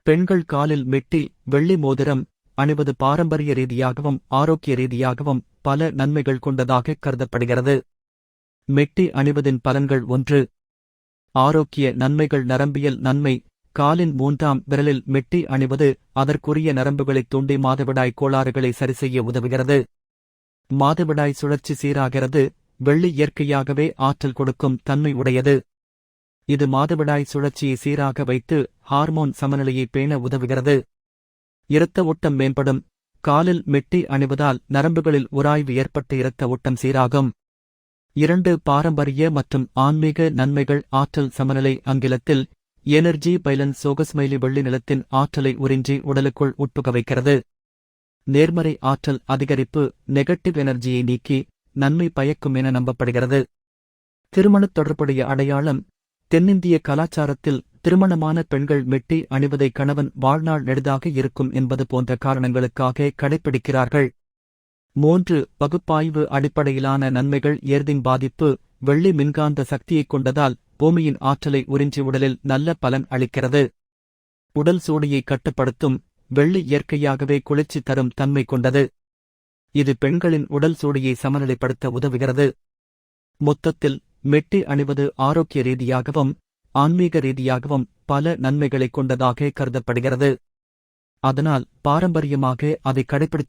பெண்கள் காலில் மெட்டி, வெள்ளி மோதிரம் அணிவது பாரம்பரிய ரீதியாகவும் ஆரோக்கிய ரீதியாகவும் பல நன்மைகள் கொண்டதாக கருதப்படுகிறது. மெட்டி அணிவதின் பலன்கள் 1. ஆரோக்கிய நன்மைகள். நரம்பியல் நன்மை. காலின் 3ஆம் விரலில் மெட்டி அணிவது அதற்குரிய நரம்புகளைத் தூண்டி மாதவிடாய் கோளாறுகளை சரிசெய்ய உதவுகிறது. மாதவிடாய் சுழற்சி சீராகிறது. வெள்ளி இயற்கையாகவே ஆற்றல் கொடுக்கும் தன்மை உடையது. இது மாதவிடாய் சுழற்சியை சீராக வைத்து ஹார்மோன் சமநிலையை பேண உதவுகிறது. இரத்த ஓட்டம் மேம்படும். காலில் மெட்டி அணிவதால் நரம்புகளில் உராய்வு ஏற்பட்டு இரத்த ஓட்டம் சீராகும். 2. பாரம்பரிய மற்றும் ஆன்மீக நன்மைகள். ஆற்றல் சமநிலை. ஆங்கிலத்தில் எனர்ஜி பைலன்ஸ். சோகஸ்மைலி. வெள்ளி நிலத்தின் ஆற்றலை உறிஞ்சி உடலுக்குள் உட்புக வைக்கிறது. நேர்மறை ஆற்றல் அதிகரிப்பு. நெகட்டிவ் எனர்ஜியை நீக்கி நன்மை பயக்கும் என நம்பப்படுகிறது. திருமணத் தொடர்புடைய அடையாளம். தென்னிந்திய கலாச்சாரத்தில் திருமணமான பெண்கள் மெட்டி அணிவதை கணவன் வாழ்நாள் நெடுதாக இருக்கும் என்பது போன்ற காரணங்களுக்காக கடைப்பிடிக்கிறார்கள். 3. பகுப்பாய்வு அடிப்படையிலான நன்மைகள். எர்திங் பாதிப்பு. வெள்ளி மின்காந்த சக்தியைக் கொண்டதால் பூமியின் ஆற்றலை உறிஞ்சி உடலில் நல்ல பலன் அளிக்கிறது. உடல் சூடியை கட்டுப்படுத்தும். வெள்ளி இயற்கையாகவே குளிர்ச்சி தரும் தன்மை கொண்டது. இது பெண்களின் உடல் சூடியை சமநிலைப்படுத்த உதவுகிறது. மொத்தத்தில் மெட்டி அணிவது ஆரோக்கிய ரீதியாகவும் ஆன்மீக ரீதியாகவும் பல நன்மைகளைக் கொண்டதாக கருதப்படுகிறது. அதனால் பாரம்பரியமாக அதை கடைப்பிடித்து